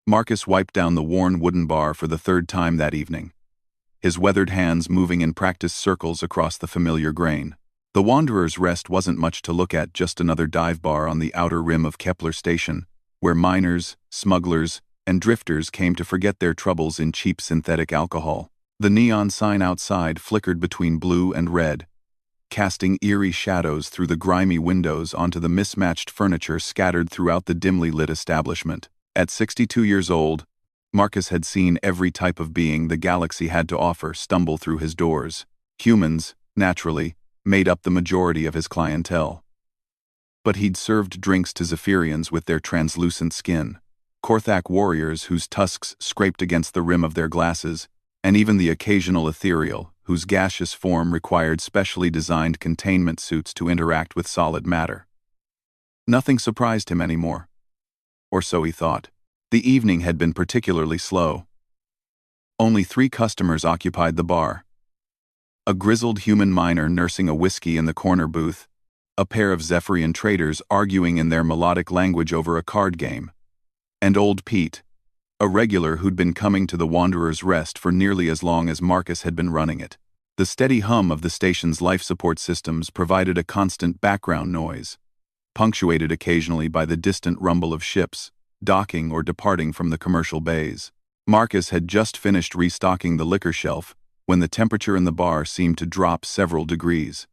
Marcus wiped down the worn wooden bar for the third time that evening, his weathered hands moving in practiced circles across the familiar grain. The Wanderer's Rest wasn't much to look at, just another dive bar on the outer rim of Kepler Station, where miners, smugglers, and drifters came to forget their troubles in cheap synthetic alcohol. The neon sign outside flickered between blue and red, casting eerie shadows through the grimy windows onto the mismatched furniture scattered throughout the dimly lit establishment. At 62 years old, Marcus had seen every type of being the galaxy had to offer stumble through his doors. Humans, naturally, made up the majority of his clientele. But he'd served drinks to Zephyrians with their translucent skin, Korthak warriors whose tusks scraped against the rim of their glasses, and even the occasional ethereal, whose gaseous form required specially designed containment suits to interact with solid matter. Nothing surprised him anymore. Or so he thought. The evening had been particularly slow. Only 3 customers occupied the bar. A grizzled human miner nursing a whiskey in the corner booth, a pair of Zephyrian traders arguing in their melodic language over a card game, and old Pete, a regular who'd been coming to the Wanderer's Rest for nearly as long as Marcus had been running it. The steady hum of the station's life support systems provided a constant background noise, punctuated occasionally by the distant rumble of ships, docking or departing from the commercial bays. Marcus had just finished restocking the liquor shelf when the temperature in the bar seemed to drop several degrees.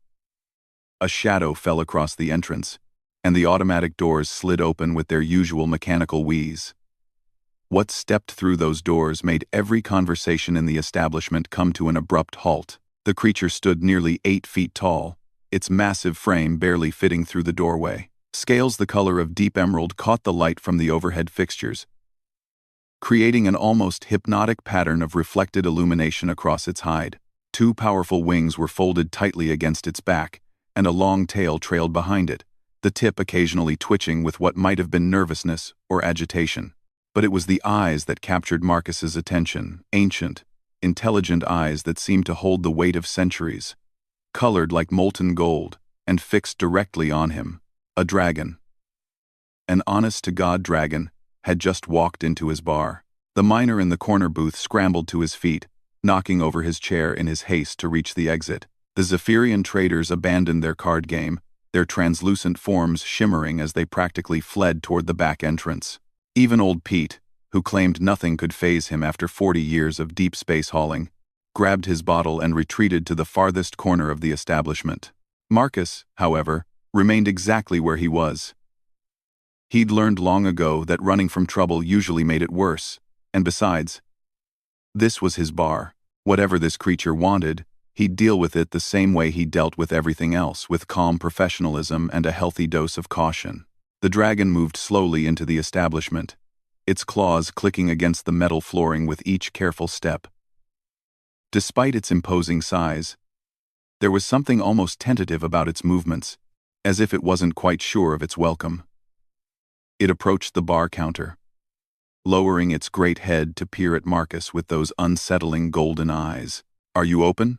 A shadow fell across the entrance, and the automatic doors slid open with their usual mechanical wheeze. What stepped through those doors made every conversation in the establishment come to an abrupt halt. The creature stood nearly 8 feet tall, its massive frame barely fitting through the doorway. Scales the color of deep emerald caught the light from the overhead fixtures, creating an almost hypnotic pattern of reflected illumination across its hide. 2 powerful wings were folded tightly against its back, and a long tail trailed behind it, the tip occasionally twitching with what might have been nervousness or agitation. But it was the eyes that captured Marcus's attention, ancient, intelligent eyes that seemed to hold the weight of centuries, colored like molten gold, and fixed directly on him. A dragon. An honest-to-God dragon had just walked into his bar. The miner in the corner booth scrambled to his feet, knocking over his chair in his haste to reach the exit. The Zephyrian traders abandoned their card game, their translucent forms shimmering as they practically fled toward the back entrance. Even old Pete, who claimed nothing could faze him after 40 years of deep space hauling, grabbed his bottle and retreated to the farthest corner of the establishment. Marcus, however, remained exactly where he was. He'd learned long ago that running from trouble usually made it worse, and besides, this was his bar. Whatever this creature wanted, he'd deal with it the same way he dealt with everything else, with calm professionalism and a healthy dose of caution. The dragon moved slowly into the establishment, its claws clicking against the metal flooring with each careful step. Despite its imposing size, there was something almost tentative about its movements, as if it wasn't quite sure of its welcome. It approached the bar counter, lowering its great head to peer at Marcus with those unsettling golden eyes. "Are you open?"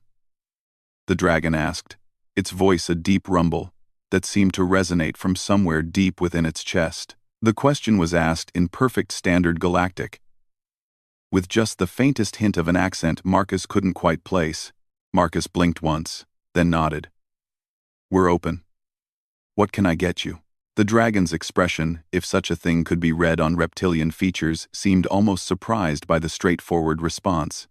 the dragon asked, its voice a deep rumble that seemed to resonate from somewhere deep within its chest. The question was asked in perfect standard galactic, with just the faintest hint of an accent Marcus couldn't quite place. Marcus blinked once, then nodded. "We're open. What can I get you?" The dragon's expression, if such a thing could be read on reptilian features, seemed almost surprised by the straightforward response.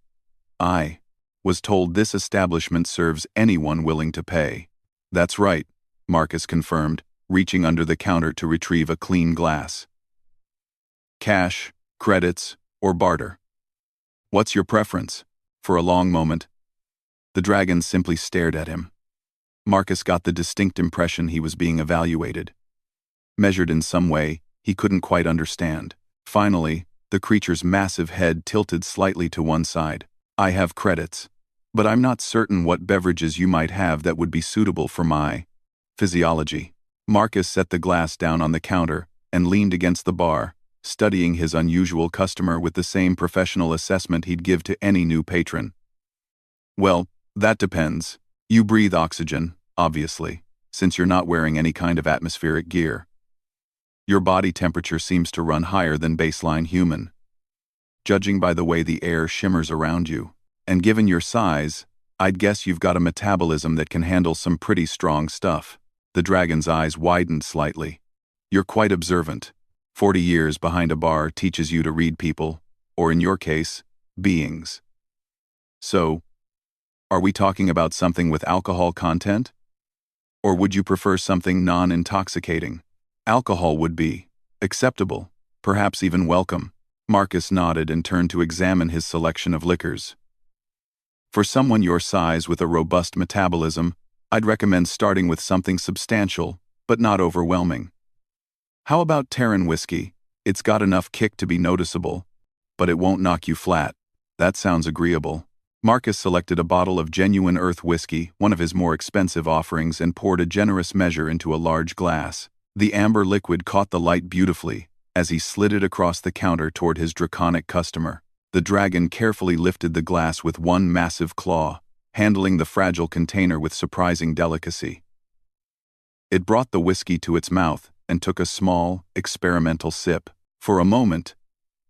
"I was told this establishment serves anyone willing to pay." "That's right," Marcus confirmed, reaching under the counter to retrieve a clean glass. "Cash, credits, or barter? What's your preference?" For a long moment, the dragon simply stared at him. Marcus got the distinct impression he was being evaluated, measured in some way he couldn't quite understand. Finally, the creature's massive head tilted slightly to one side. "I have credits, but I'm not certain what beverages you might have that would be suitable for my physiology." Marcus set the glass down on the counter and leaned against the bar, studying his unusual customer with the same professional assessment he'd give to any new patron. "Well, that depends. You breathe oxygen, obviously, since you're not wearing any kind of atmospheric gear. Your body temperature seems to run higher than baseline human. judging by the way the air shimmers around you. And given your size, I'd guess you've got a metabolism that can handle some pretty strong stuff. The dragon's eyes widened slightly. You're quite observant. 40 years behind a bar teaches you to read people, or in your case, beings. So, are we talking about something with alcohol content? Or would you prefer something non-intoxicating? Alcohol would be acceptable, perhaps even welcome. Marcus nodded and turned to examine his selection of liquors. For someone your size with a robust metabolism, I'd recommend starting with something substantial, but not overwhelming. How about Terran whiskey? It's got enough kick to be noticeable, but it won't knock you flat. That sounds agreeable. Marcus selected a bottle of genuine earth whiskey, one of his more expensive offerings, and poured a generous measure into a large glass. The amber liquid caught the light beautifully as he slid it across the counter toward his draconic customer. The dragon carefully lifted the glass with one massive claw, handling the fragile container with surprising delicacy. It brought the whiskey to its mouth and took a small, experimental sip. For a moment,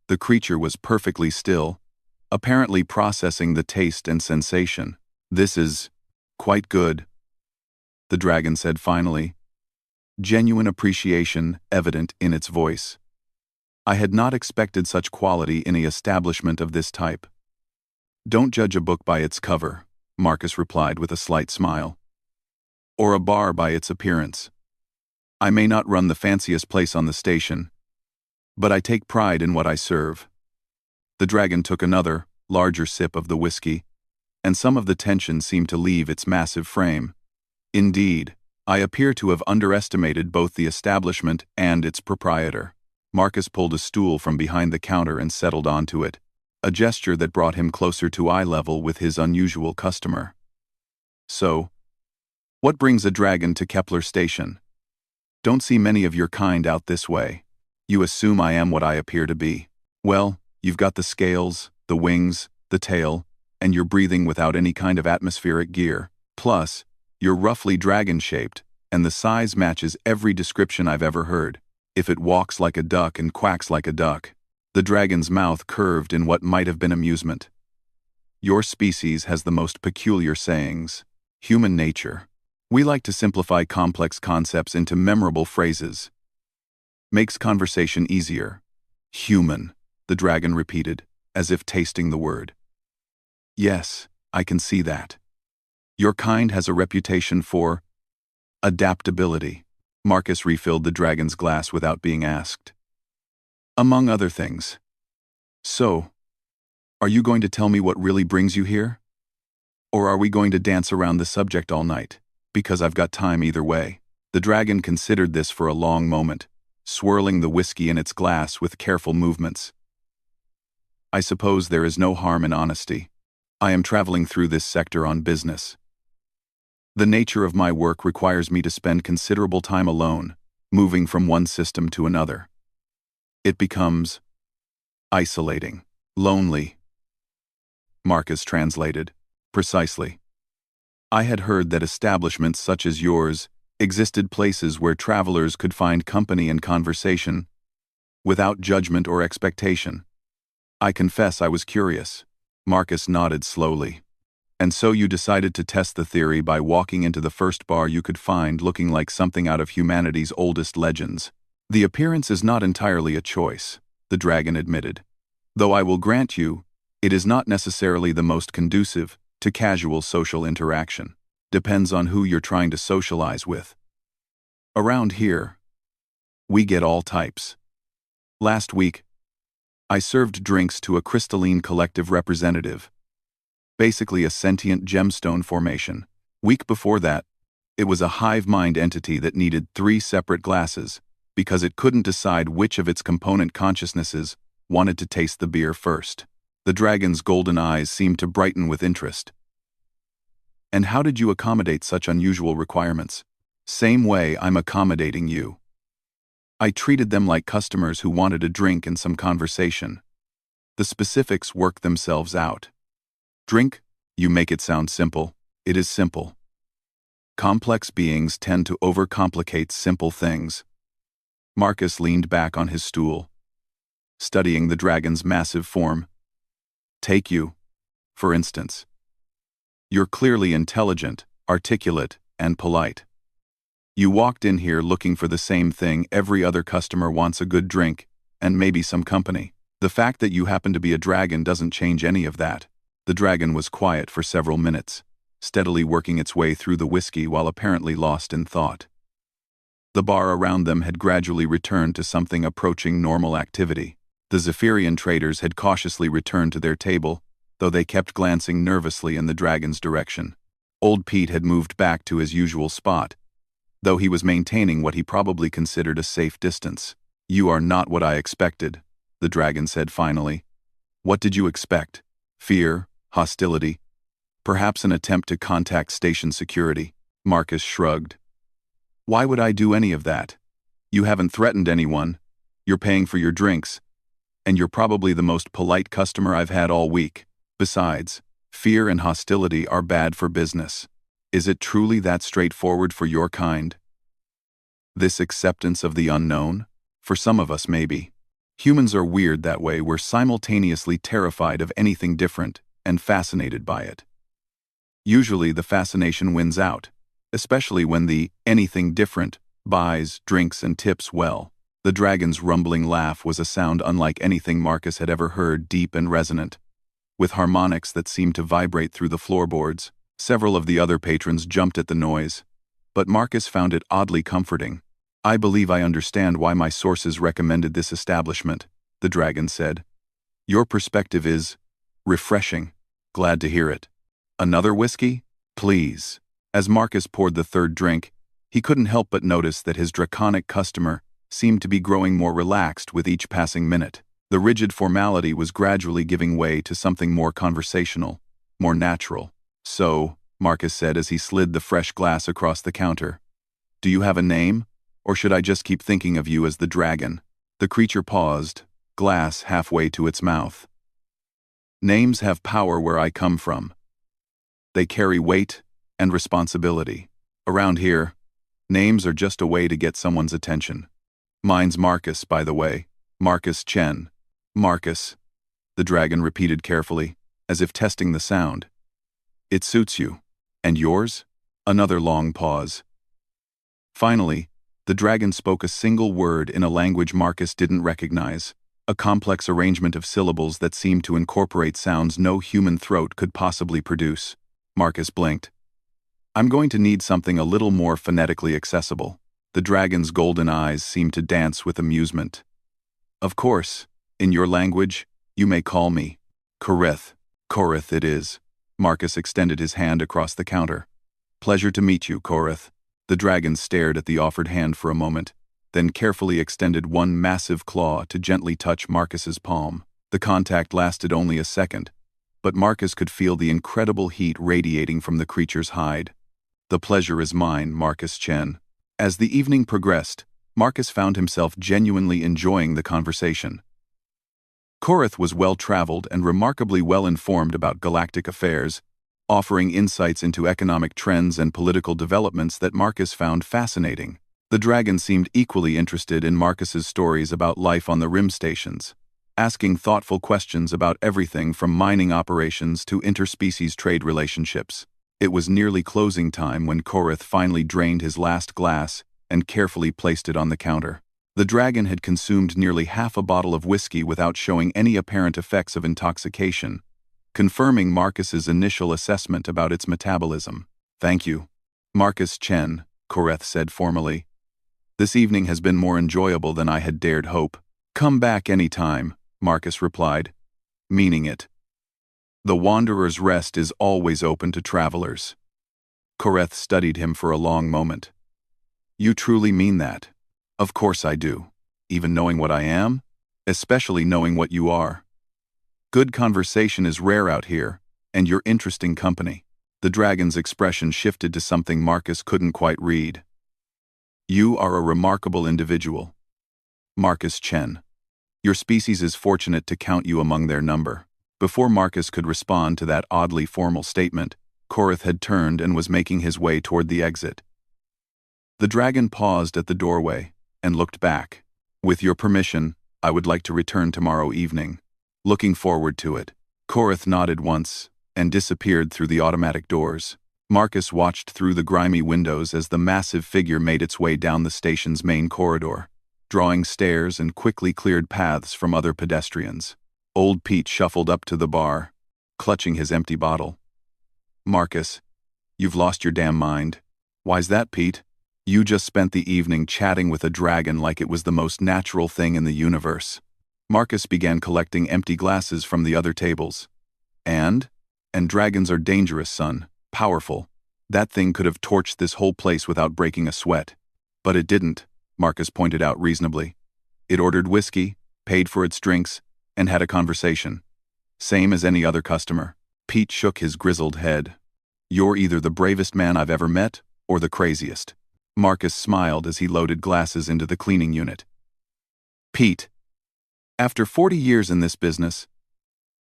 the creature was perfectly still, apparently processing the taste and sensation. "This is quite good," the dragon said finally, genuine appreciation evident in its voice. "I had not expected such quality in an establishment of this type." "Don't judge a book by its cover," Marcus replied with a slight smile. "Or a bar by its appearance. I may not run the fanciest place on the station, but I take pride in what I serve." The dragon took another, larger sip of the whiskey, and some of the tension seemed to leave its massive frame. "Indeed, I appear to have underestimated both the establishment and its proprietor." Marcus pulled a stool from behind the counter and settled onto it, a gesture that brought him closer to eye level with his unusual customer. "So, what brings a dragon to Kepler Station? Don't see many of your kind out this way. You assume I am what I appear to be. Well, you've got the scales, the wings, the tail, and you're breathing without any kind of atmospheric gear. Plus, you're roughly dragon-shaped, and the size matches every description I've ever heard. If it walks like a duck and quacks like a duck." The dragon's mouth curved in what might have been amusement. "Your species has the most peculiar sayings. Human nature. We like to simplify complex concepts into memorable phrases. Makes conversation easier." "Human," the dragon repeated, as if tasting the word. "Yes, I can see that. Your kind has a reputation for adaptability." Marcus refilled the dragon's glass without being asked. "Among other things. So, are you going to tell me what really brings you here? Or are we going to dance around the subject all night? Because I've got time either way." The dragon considered this for a long moment, swirling the whiskey in its glass with careful movements. "I suppose there is no harm in honesty. I am traveling through this sector on business. The nature of my work requires me to spend considerable time alone, moving from one system to another. It becomes isolating, lonely." Marcus translated. "Precisely. I had heard that establishments such as yours existed places where travelers could find company and conversation, without judgment or expectation. I confess I was curious." Marcus nodded slowly. "And so you decided to test the theory by walking into the first bar you could find looking like something out of humanity's oldest legends." "The appearance is not entirely a choice," the dragon admitted. "Though I will grant you, it is not necessarily the most conducive to casual social interaction. Depends on who you're trying to socialize with. Around here, we get all types. Last week, I served drinks to a crystalline collective representative. Basically a sentient gemstone formation. Week before that, it was a hive mind entity that needed 3 separate glasses because it couldn't decide which of its component consciousnesses wanted to taste the beer first." The dragon's golden eyes seemed to brighten with interest. "And how did you accommodate such unusual requirements?" "Same way I'm accommodating you. I treated them like customers who wanted a drink and some conversation. The specifics work themselves out." "Drink? You make it sound simple. It is simple. Complex beings tend to overcomplicate simple things." Marcus leaned back on his stool. studying the dragon's massive form. Take you, for instance. You're clearly intelligent, articulate, and polite. You walked in here looking for the same thing every other customer wants: a good drink, and maybe some company. The fact that you happen to be a dragon doesn't change any of that. The dragon was quiet for several minutes, steadily working its way through the whiskey while apparently lost in thought. The bar around them had gradually returned to something approaching normal activity. The Zephyrian traders had cautiously returned to their table, though they kept glancing nervously in the dragon's direction. Old Pete had moved back to his usual spot, though he was maintaining what he probably considered a safe distance. "You are not what I expected," the dragon said finally. "What did you expect? Fear? Hostility? Perhaps an attempt to contact station security?" Marcus shrugged. "Why would I do any of that? You haven't threatened anyone. You're paying for your drinks, and you're probably the most polite customer I've had all week. Besides, fear and hostility are bad for business. Is it truly that straightforward for your kind? This acceptance of the unknown? For some of us, maybe. Humans are weird that way. We're simultaneously terrified of anything different and fascinated by it. Usually the fascination wins out, especially when the anything different buys, drinks, and tips well." The dragon's rumbling laugh was a sound unlike anything Marcus had ever heard, deep and resonant, with harmonics that seemed to vibrate through the floorboards. Several of the other patrons jumped at the noise, but Marcus found it oddly comforting. "I believe I understand why my sources recommended this establishment," the dragon said. "Your perspective is refreshing. Glad to hear it. Another whiskey? Please." As Marcus poured the third drink, he couldn't help but notice that his draconic customer seemed to be growing more relaxed with each passing minute. The rigid formality was gradually giving way to something more conversational, more natural. "So," Marcus said as he slid the fresh glass across the counter, "do you have a name, or should I just keep thinking of you as the dragon?" The creature paused, glass halfway to its mouth. "Names have power where I come from. They carry weight and responsibility. Around here, names are just a way to get someone's attention. Mine's Marcus, by the way. Marcus Chen." "Marcus," the dragon repeated carefully, as if testing the sound. "It suits you. And yours?" Another long pause. Finally, the dragon spoke a single word in a language Marcus didn't recognize, a complex arrangement of syllables that seemed to incorporate sounds no human throat could possibly produce. Marcus blinked. "I'm going to need something a little more phonetically accessible." The dragon's golden eyes seemed to dance with amusement. "Of course, in your language, you may call me Korith." "Korith it is." Marcus extended his hand across the counter. "Pleasure to meet you, Korith." The dragon stared at the offered hand for a moment, then carefully extended one massive claw to gently touch Marcus's palm. The contact lasted only a second, but Marcus could feel the incredible heat radiating from the creature's hide. "The pleasure is mine, Marcus Chen." As the evening progressed, Marcus found himself genuinely enjoying the conversation. Korith was well-traveled and remarkably well-informed about galactic affairs, offering insights into economic trends and political developments that Marcus found fascinating. The dragon seemed equally interested in Marcus's stories about life on the rim stations, asking thoughtful questions about everything from mining operations to interspecies trade relationships. It was nearly closing time when Korith finally drained his last glass and carefully placed it on the counter. The dragon had consumed nearly half a bottle of whiskey without showing any apparent effects of intoxication, confirming Marcus's initial assessment about its metabolism. "Thank you, Marcus Chen," Korith said formally. "This evening has been more enjoyable than I had dared hope." "Come back any time," Marcus replied, meaning it. "The Wanderer's Rest is always open to travelers." Korith studied him for a long moment. "You truly mean that?" "Of course I do. Even knowing what I am? Especially knowing what you are. Good conversation is rare out here, and you're interesting company." The dragon's expression shifted to something Marcus couldn't quite read. "You are a remarkable individual, Marcus Chen. Your species is fortunate to count you among their number." Before Marcus could respond to that oddly formal statement, Korith had turned and was making his way toward the exit. The dragon paused at the doorway and looked back. "With your permission, I would like to return tomorrow evening. Looking forward to it. Korath nodded once and disappeared through the automatic doors. Marcus watched through the grimy windows as the massive figure made its way down the station's main corridor, drawing stairs and quickly cleared paths from other pedestrians. Old Pete shuffled up to the bar, clutching his empty bottle. Marcus, you've lost your damn mind. Why's that, Pete? You just spent the evening chatting with a dragon like it was the most natural thing in the universe. Marcus began collecting empty glasses from the other tables. And dragons are dangerous, son. Powerful. That thing could have torched this whole place without breaking a sweat. But it didn't, Marcus pointed out reasonably. It ordered whiskey, paid for its drinks, and had a conversation. Same as any other customer. Pete shook his grizzled head. You're either the bravest man I've ever met, or the craziest. Marcus smiled as he loaded glasses into the cleaning unit. Pete, after 40 years in this business,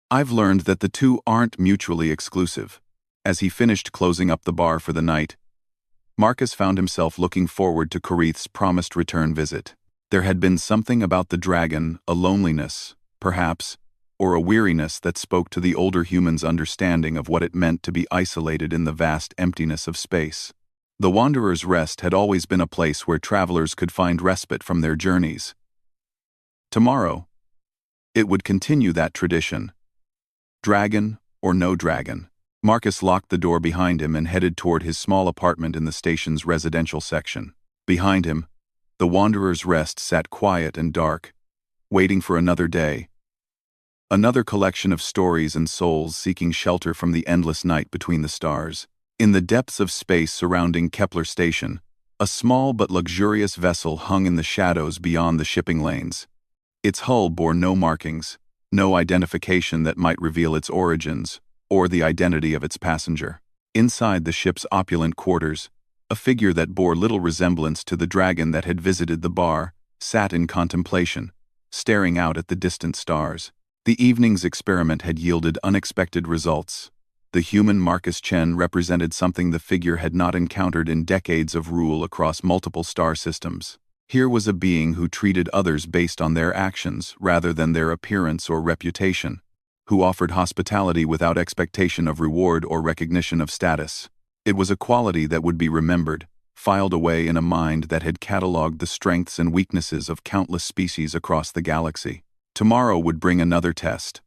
I've learned that the two aren't mutually exclusive. As he finished closing up the bar for the night, Marcus found himself looking forward to Korath's promised return visit. There had been something about the dragon, a loneliness, perhaps, or a weariness that spoke to the older human's understanding of what it meant to be isolated in the vast emptiness of space. The Wanderer's Rest had always been a place where travelers could find respite from their journeys. Tomorrow, it would continue that tradition. Dragon or no dragon, Marcus locked the door behind him and headed toward his small apartment in the station's residential section. Behind him, the Wanderer's Rest sat quiet and dark, waiting for another day. Another collection of stories and souls seeking shelter from the endless night between the stars. In the depths of space surrounding Kepler Station, a small but luxurious vessel hung in the shadows beyond the shipping lanes. Its hull bore no markings, no identification that might reveal its origins, or the identity of its passenger. Inside the ship's opulent quarters, a figure that bore little resemblance to the dragon that had visited the bar sat in contemplation, staring out at the distant stars. The evening's experiment had yielded unexpected results. The human Marcus Chen represented something the figure had not encountered in decades of rule across multiple star systems. Here was a being who treated others based on their actions rather than their appearance or reputation, who offered hospitality without expectation of reward or recognition of status. It was a quality that would be remembered, filed away in a mind that had catalogued the strengths and weaknesses of countless species across the galaxy. Tomorrow would bring another test.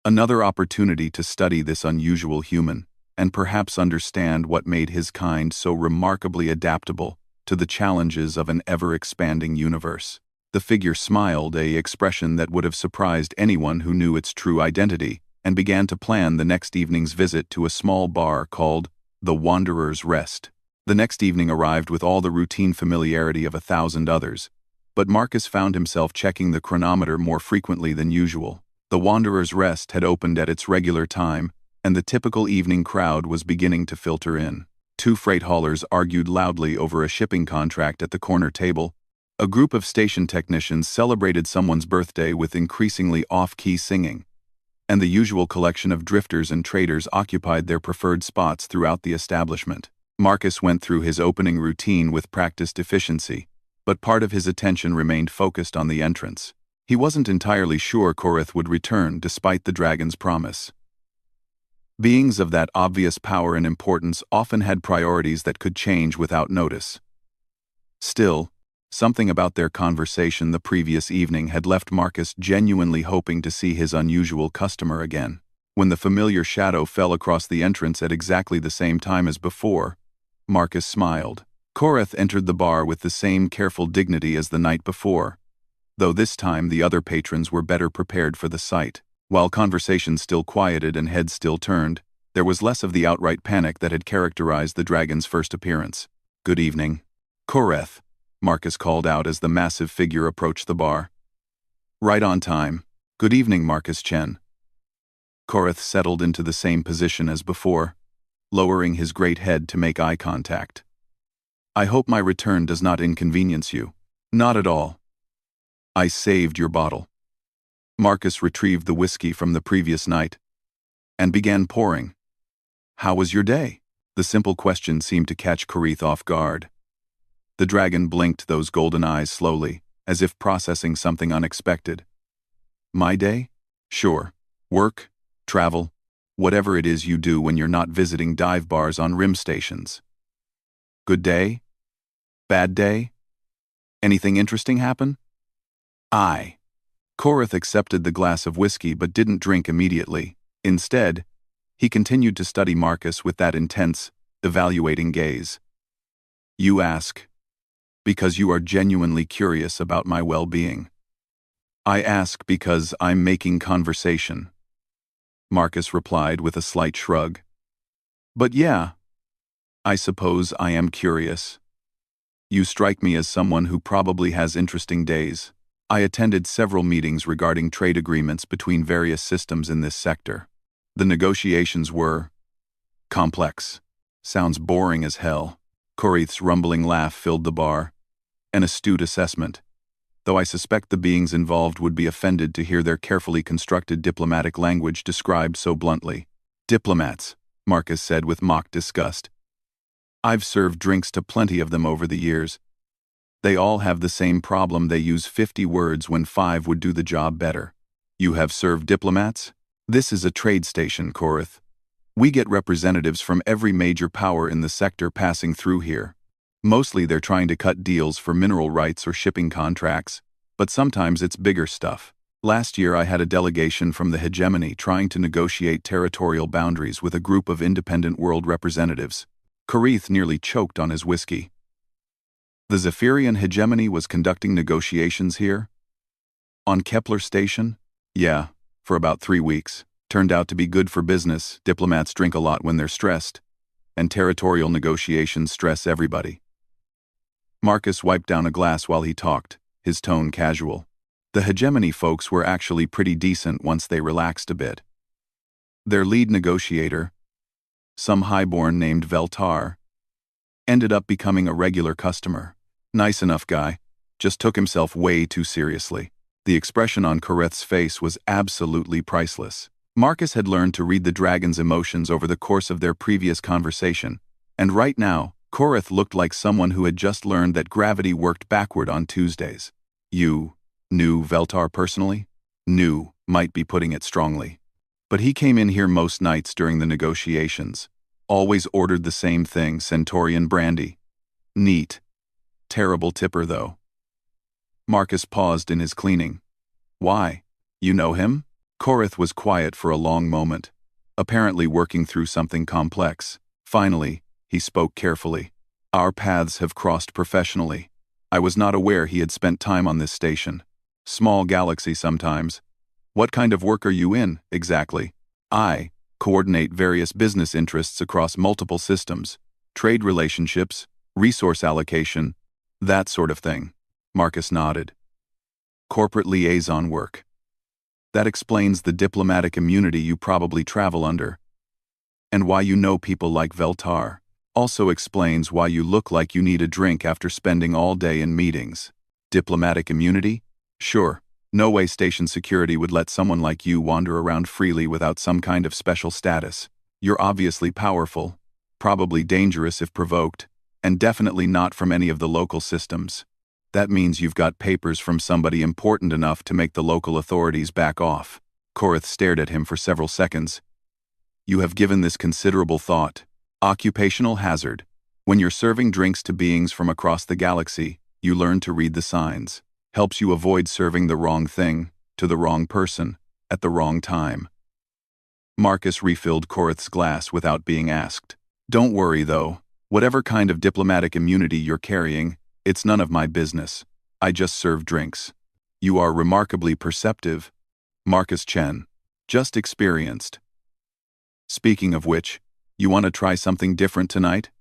Another opportunity to study this unusual human, and perhaps understand what made his kind so remarkably adaptable to the challenges of an ever-expanding universe. The figure smiled, an expression that would have surprised anyone who knew its true identity, and began to plan the next evening's visit to a small bar called the Wanderer's Rest. The next evening arrived with all the routine familiarity of 1,000 others, but Marcus found himself checking the chronometer more frequently than usual. The Wanderer's Rest had opened at its regular time, and the typical evening crowd was beginning to filter in. Two freight haulers argued loudly over a shipping contract at the corner table. A group of station technicians celebrated someone's birthday with increasingly off-key singing, and the usual collection of drifters and traders occupied their preferred spots throughout the establishment. Marcus went through his opening routine with practiced efficiency, but part of his attention remained focused on the entrance. He wasn't entirely sure Korath would return despite the dragon's promise. Beings of that obvious power and importance often had priorities that could change without notice. Still, something about their conversation the previous evening had left Marcus genuinely hoping to see his unusual customer again. When the familiar shadow fell across the entrance at exactly the same time as before, Marcus smiled. Korath entered the bar with the same careful dignity as the night before, though this time the other patrons were better prepared for the sight. While conversation still quieted and heads still turned, there was less of the outright panic that had characterized the dragon's first appearance. "Good evening, Korath," Marcus called out as the massive figure approached the bar. "Right on time. Good evening, Marcus Chen." Korath settled into the same position as before, lowering his great head to make eye contact. "I hope my return does not inconvenience you." "Not at all. I saved your bottle." Marcus retrieved the whiskey from the previous night and began pouring. "How was your day?" The simple question seemed to catch Korath off guard. The dragon blinked those golden eyes slowly, as if processing something unexpected. My day? Sure. Work, travel, whatever it is you do when you're not visiting dive bars on rim stations. Good day? Bad day? Anything interesting happen? Aye. Korath accepted the glass of whiskey but didn't drink immediately. Instead, he continued to study Marcus with that intense, evaluating gaze. You ask, because you are genuinely curious about my well-being. I ask because I'm making conversation. Marcus replied with a slight shrug. But yeah, I suppose I am curious. You strike me as someone who probably has interesting days. I attended several meetings regarding trade agreements between various systems in this sector. The negotiations were complex. Sounds boring as hell. Korath's rumbling laugh filled the bar. An astute assessment. Though I suspect the beings involved would be offended to hear their carefully constructed diplomatic language described so bluntly. Diplomats, Marcus said with mock disgust. I've served drinks to plenty of them over the years. They all have the same problem. They use 50 words when 5 would do the job better. You have served diplomats? This is a trade station, Korath. We get representatives from every major power in the sector passing through here. Mostly they're trying to cut deals for mineral rights or shipping contracts, but sometimes it's bigger stuff. Last year I had a delegation from the hegemony trying to negotiate territorial boundaries with a group of independent world representatives. Korath nearly choked on his whiskey. The Zephyrian hegemony was conducting negotiations here? On Kepler Station? Yeah, for about 3 weeks. Turned out to be good for business. Diplomats drink a lot when they're stressed, and territorial negotiations stress everybody. Marcus wiped down a glass while he talked, his tone casual. The hegemony folks were actually pretty decent once they relaxed a bit. Their lead negotiator, some highborn named Veltar, ended up becoming a regular customer. Nice enough guy, just took himself way too seriously. The expression on Korath's face was absolutely priceless. Marcus had learned to read the dragon's emotions over the course of their previous conversation, and right now, Korath looked like someone who had just learned that gravity worked backward on Tuesdays. You knew Veltar personally? Knew might be putting it strongly. But he came in here most nights during the negotiations. Always ordered the same thing, Centaurian brandy. Neat. Terrible tipper, though. Marcus paused in his cleaning. Why? You know him? Korath was quiet for a long moment, apparently working through something complex. Finally, he spoke carefully. Our paths have crossed professionally. I was not aware he had spent time on this station. Small galaxy sometimes. What kind of work are you in, exactly? I coordinate various business interests across multiple systems, trade relationships, resource allocation, that sort of thing. Marcus nodded. Corporate liaison work. That explains the diplomatic immunity you probably travel under. And why you know people like Veltar. Also explains why you look like you need a drink after spending all day in meetings. Diplomatic immunity? Sure. No way station security would let someone like you wander around freely without some kind of special status. You're obviously powerful, probably dangerous if provoked, and definitely not from any of the local systems. That means you've got papers from somebody important enough to make the local authorities back off. Korath stared at him for several seconds. You have given this considerable thought. Occupational hazard. When you're serving drinks to beings from across the galaxy, you learn to read the signs. Helps you avoid serving the wrong thing, to the wrong person, at the wrong time. Marcus refilled Korath's glass without being asked. Don't worry, though. Whatever kind of diplomatic immunity you're carrying, it's none of my business. I just serve drinks. You are remarkably perceptive. Marcus Chen. Just experienced. Speaking of which, you want to try something different tonight?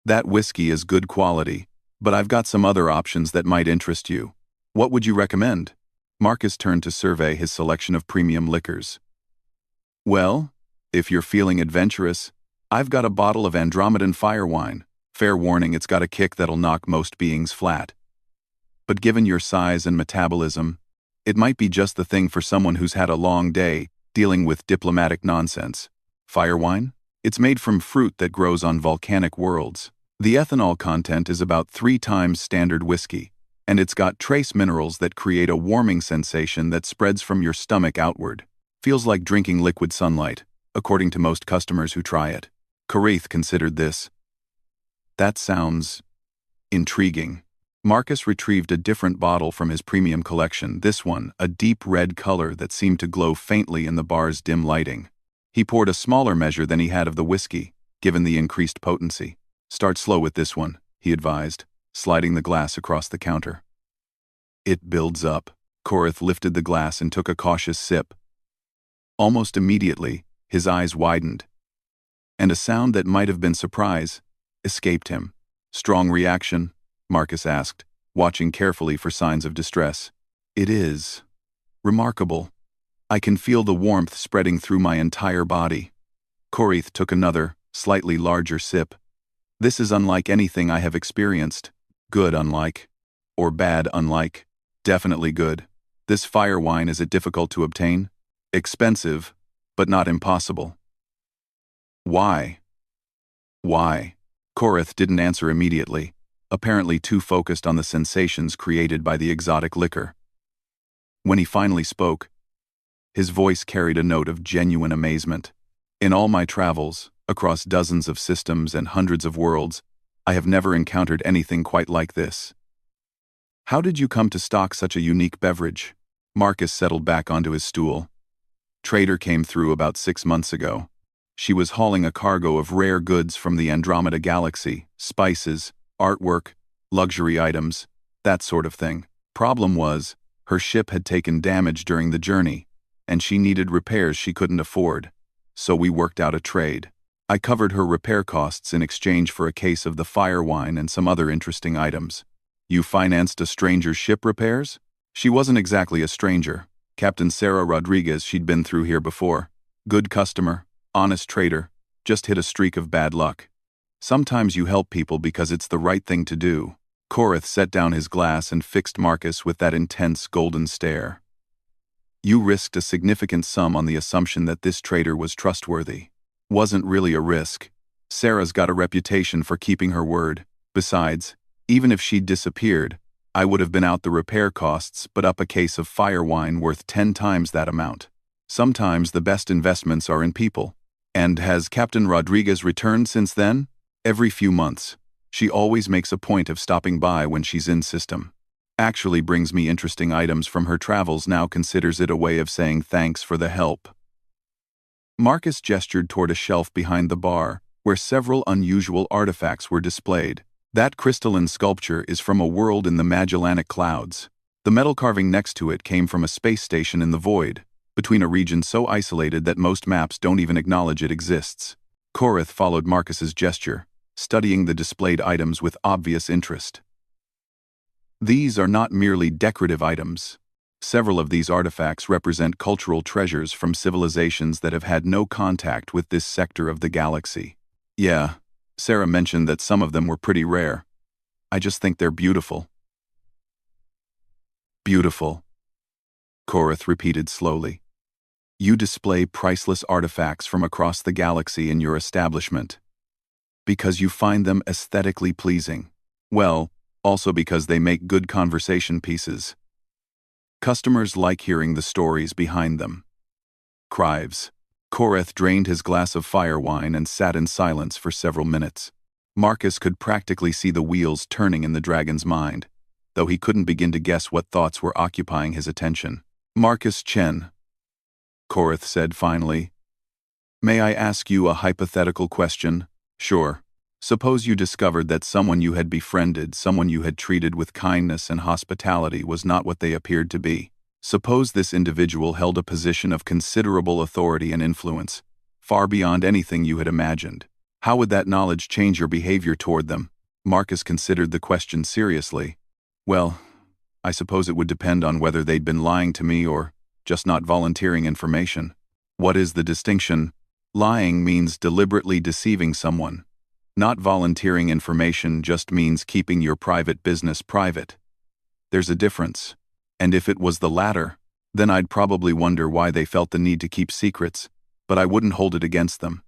That whiskey is good quality, but I've got some other options that might interest you. What would you recommend? Marcus turned to survey his selection of premium liquors. Well, if you're feeling adventurous, I've got a bottle of Andromedan fire wine. Fair warning, it's got a kick that'll knock most beings flat. But given your size and metabolism, it might be just the thing for someone who's had a long day dealing with diplomatic nonsense. Fire wine? It's made from fruit that grows on volcanic worlds. The ethanol content is about 3 times standard whiskey, And it's got trace minerals that create a warming sensation that spreads from your stomach outward. Feels like drinking liquid sunlight, according to most customers who try it. Korath considered this. That sounds intriguing. Marcus retrieved a different bottle from his premium collection, this one, a deep red color that seemed to glow faintly in the bar's dim lighting. He poured a smaller measure than he had of the whiskey, given the increased potency. Start slow with this one, he advised, sliding the glass across the counter. It builds up. Korath lifted the glass and took a cautious sip. Almost immediately, his eyes widened, and a sound that might have been surprise escaped him. Strong reaction? Marcus asked, watching carefully for signs of distress. It is remarkable. I can feel the warmth spreading through my entire body. Korath took another, slightly larger sip. This is unlike anything I have experienced. Good unlike. Or bad unlike. Definitely good. This fire wine, is it difficult to obtain? Expensive, but not impossible. Why? Why? Korath didn't answer immediately, apparently too focused on the sensations created by the exotic liquor. When he finally spoke, his voice carried a note of genuine amazement. In all my travels, across dozens of systems and hundreds of worlds, I have never encountered anything quite like this. How did you come to stock such a unique beverage? Marcus settled back onto his stool. Trader came through about 6 months ago. She was hauling a cargo of rare goods from the Andromeda Galaxy, spices, artwork, luxury items, that sort of thing. Problem was, her ship had taken damage during the journey, and she needed repairs she couldn't afford. So we worked out a trade. I covered her repair costs in exchange for a case of the fire wine and some other interesting items. You financed a stranger's ship repairs? She wasn't exactly a stranger. Captain Sarah Rodriguez, she'd been through here before. Good customer, honest trader, just hit a streak of bad luck. Sometimes you help people because it's the right thing to do. Korath set down his glass and fixed Marcus with that intense golden stare. You risked a significant sum on the assumption that this trader was trustworthy. Wasn't really a risk. Sarah's got a reputation for keeping her word. Besides, even if she'd disappeared, I would have been out the repair costs but up a case of fire wine worth 10 times that amount. Sometimes the best investments are in people. And has Captain Rodriguez returned since then? Every few months. She always makes a point of stopping by when she's in system. Actually brings me interesting items from her travels, now considers it a way of saying thanks for the help. Marcus gestured toward a shelf behind the bar, where several unusual artifacts were displayed. That crystalline sculpture is from a world in the Magellanic Clouds. The metal carving next to it came from a space station in the void, between a region so isolated that most maps don't even acknowledge it exists. Korath followed Marcus's gesture, studying the displayed items with obvious interest. These are not merely decorative items. Several of these artifacts represent cultural treasures from civilizations that have had no contact with this sector of the galaxy. Yeah, Sarah mentioned that some of them were pretty rare. I just think they're beautiful. Beautiful. Korath repeated slowly. You display priceless artifacts from across the galaxy in your establishment. Because you find them aesthetically pleasing. Well, also because they make good conversation pieces. Customers like hearing the stories behind them. Crives. Korath drained his glass of fire wine and sat in silence for several minutes. Marcus could practically see the wheels turning in the dragon's mind, though he couldn't begin to guess what thoughts were occupying his attention. Marcus Chen, Korath said finally. May I ask you a hypothetical question? Sure. Suppose you discovered that someone you had befriended, someone you had treated with kindness and hospitality, was not what they appeared to be. Suppose this individual held a position of considerable authority and influence, far beyond anything you had imagined. How would that knowledge change your behavior toward them? Marcus considered the question seriously. Well, I suppose it would depend on whether they'd been lying to me or just not volunteering information. What is the distinction? Lying means deliberately deceiving someone. Not volunteering information just means keeping your private business private. There's a difference. And if it was the latter, then I'd probably wonder why they felt the need to keep secrets, but I wouldn't hold it against them.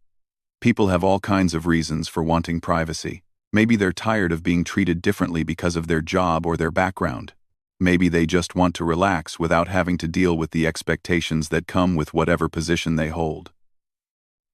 People have all kinds of reasons for wanting privacy. Maybe they're tired of being treated differently because of their job or their background. Maybe they just want to relax without having to deal with the expectations that come with whatever position they hold.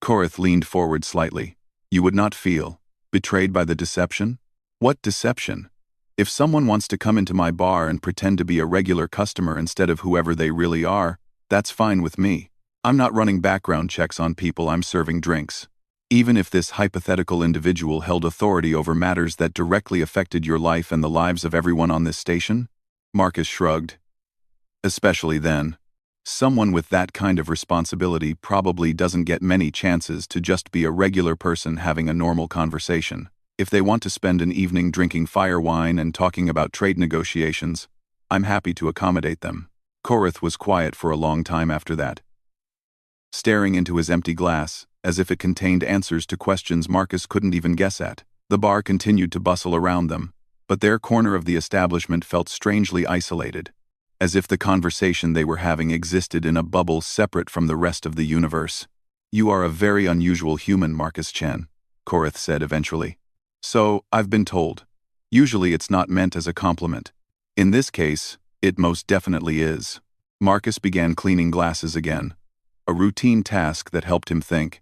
Korath leaned forward slightly. You would not feel betrayed by the deception? What deception? If someone wants to come into my bar and pretend to be a regular customer instead of whoever they really are, that's fine with me. I'm not running background checks on people I'm serving drinks. Even if this hypothetical individual held authority over matters that directly affected your life and the lives of everyone on this station? Marcus shrugged. Especially then. Someone with that kind of responsibility probably doesn't get many chances to just be a regular person having a normal conversation. If they want to spend an evening drinking fire wine and talking about trade negotiations, I'm happy to accommodate them. Korath was quiet for a long time after that, staring into his empty glass, as if it contained answers to questions Marcus couldn't even guess at. The bar continued to bustle around them, but their corner of the establishment felt strangely isolated, as if the conversation they were having existed in a bubble separate from the rest of the universe. You are a very unusual human, Marcus Chen, Korath said eventually. So, I've been told. Usually it's not meant as a compliment. In this case, it most definitely is. Marcus began cleaning glasses again, a routine task that helped him think.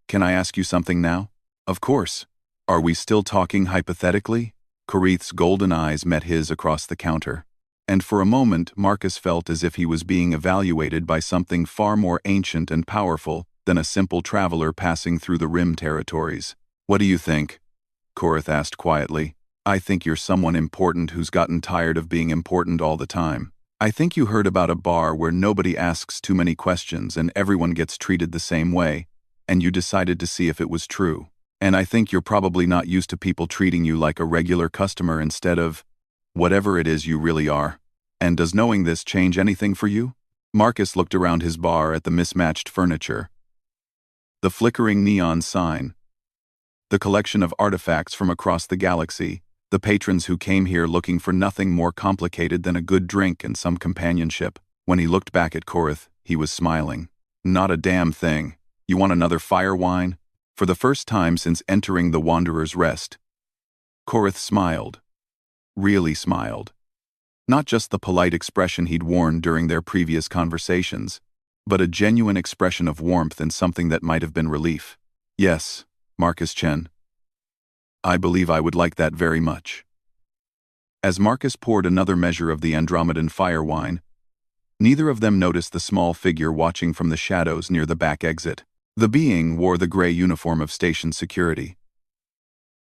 Can I ask you something now? Of course. Are we still talking hypothetically? Korath's golden eyes met his across the counter, and for a moment Marcus felt as if he was being evaluated by something far more ancient and powerful than a simple traveler passing through the Rim territories. What do you think? Korath asked quietly. I think you're someone important who's gotten tired of being important all the time. I think you heard about a bar where nobody asks too many questions and everyone gets treated the same way, and you decided to see if it was true. And I think you're probably not used to people treating you like a regular customer instead of whatever it is you really are. And does knowing this change anything for you? Marcus looked around his bar at the mismatched furniture, the flickering neon sign, the collection of artifacts from across the galaxy, the patrons who came here looking for nothing more complicated than a good drink and some companionship. When he looked back at Korath, he was smiling. Not a damn thing. You want another fire wine? For the first time since entering the Wanderer's Rest, Korath smiled. Really smiled. Not just the polite expression he'd worn during their previous conversations, but a genuine expression of warmth and something that might have been relief. Yes, Marcus Chen. I believe I would like that very much. As Marcus poured another measure of the Andromedan fire wine, neither of them noticed the small figure watching from the shadows near the back exit. The being wore the gray uniform of station security,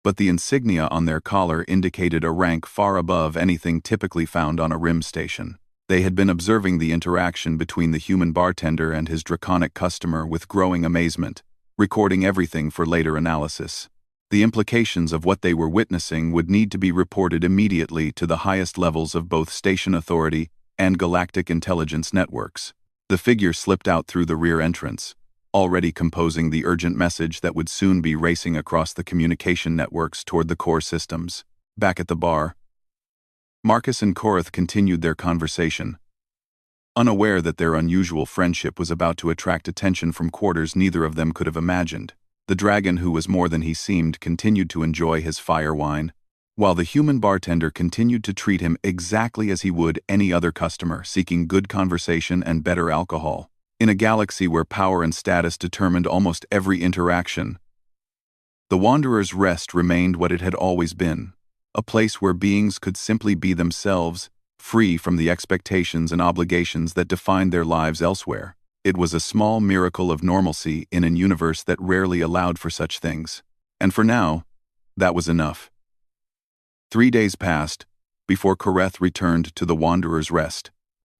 but the insignia on their collar indicated a rank far above anything typically found on a Rim station. They had been observing the interaction between the human bartender and his draconic customer with growing amazement, recording everything for later analysis. The implications of what they were witnessing would need to be reported immediately to the highest levels of both station authority and galactic intelligence networks. The figure slipped out through the rear entrance, already composing the urgent message that would soon be racing across the communication networks toward the core systems. Back at the bar, Marcus and Korath continued their conversation, unaware that their unusual friendship was about to attract attention from quarters neither of them could have imagined. The dragon, who was more than he seemed, continued to enjoy his fire wine, while the human bartender continued to treat him exactly as he would any other customer seeking good conversation and better alcohol. In a galaxy where power and status determined almost every interaction, the Wanderer's Rest remained what it had always been, a place where beings could simply be themselves, free from the expectations and obligations that defined their lives elsewhere. It was a small miracle of normalcy in an universe that rarely allowed for such things. And for now, that was enough. 3 days passed before Korath returned to the Wanderer's Rest,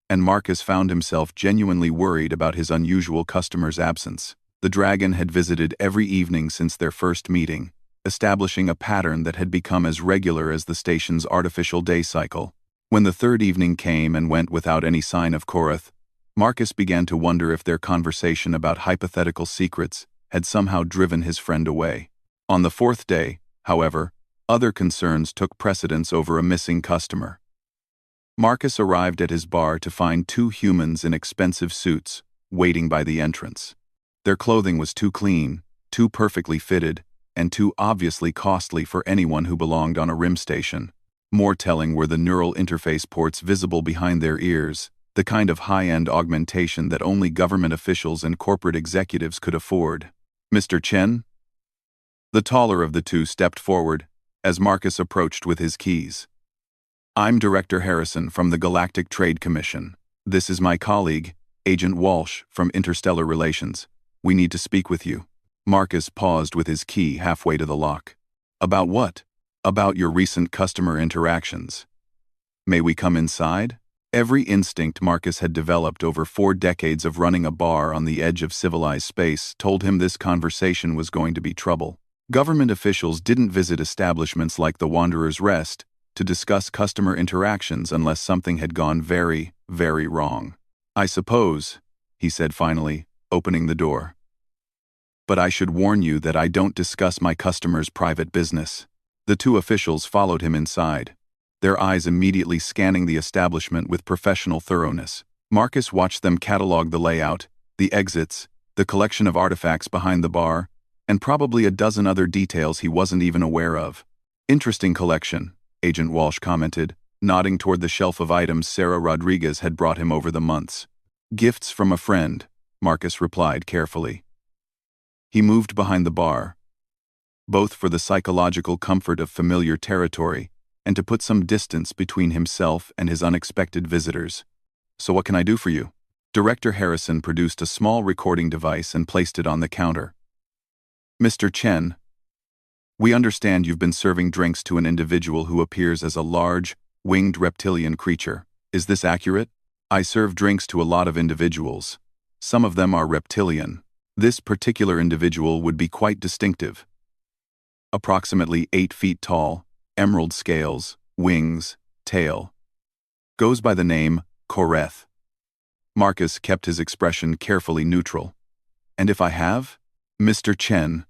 and Marcus found himself genuinely worried about his unusual customer's absence. The dragon had visited every evening since their first meeting, establishing a pattern that had become as regular as the station's artificial day cycle. When the third evening came and went without any sign of Korath, Marcus began to wonder if their conversation about hypothetical secrets had somehow driven his friend away. On the fourth day, however, other concerns took precedence over a missing customer. Marcus arrived at his bar to find 2 humans in expensive suits, waiting by the entrance. Their clothing was too clean, too perfectly fitted, and too obviously costly for anyone who belonged on a rim station. More telling were the neural interface ports visible behind their ears, the kind of high-end augmentation that only government officials and corporate executives could afford. Mr. Chen? The taller of the two stepped forward as Marcus approached with his keys. I'm Director Harrison from the Galactic Trade Commission. This is my colleague, Agent Walsh from Interstellar Relations. We need to speak with you. Marcus paused with his key halfway to the lock. About what? About your recent customer interactions. May we come inside? Every instinct Marcus had developed over 4 decades of running a bar on the edge of civilized space told him this conversation was going to be trouble. Government officials didn't visit establishments like the Wanderer's Rest to discuss customer interactions unless something had gone very, very wrong. I suppose, he said finally, opening the door. But I should warn you that I don't discuss my customers' private business. The 2 officials followed him inside, their eyes immediately scanning the establishment with professional thoroughness. Marcus watched them catalog the layout, the exits, the collection of artifacts behind the bar, and probably a dozen other details he wasn't even aware of. Interesting collection, Agent Walsh commented, nodding toward the shelf of items Sarah Rodriguez had brought him over the months. Gifts from a friend, Marcus replied carefully. He moved behind the bar, both for the psychological comfort of familiar territory and to put some distance between himself and his unexpected visitors. So what can I do for you? Director Harrison produced a small recording device and placed it on the counter. Mr. Chen, we understand you've been serving drinks to an individual who appears as a large, winged reptilian creature. Is this accurate? I serve drinks to a lot of individuals. Some of them are reptilian. This particular individual would be quite distinctive. Approximately 8 feet tall, emerald scales, wings, tail. Goes by the name Koreth. Marcus kept his expression carefully neutral. And if I have? Mr. Chen,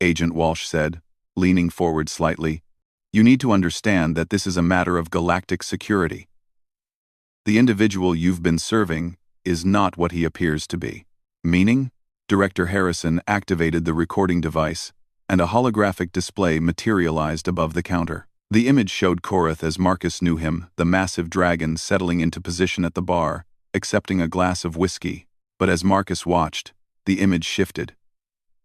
Agent Walsh said, leaning forward slightly, you need to understand that this is a matter of galactic security. The individual you've been serving is not what he appears to be. Meaning? Director Harrison activated the recording device, and a holographic display materialized above the counter. The image showed Koreth as Marcus knew him, the massive dragon settling into position at the bar, accepting a glass of whiskey. But as Marcus watched, the image shifted.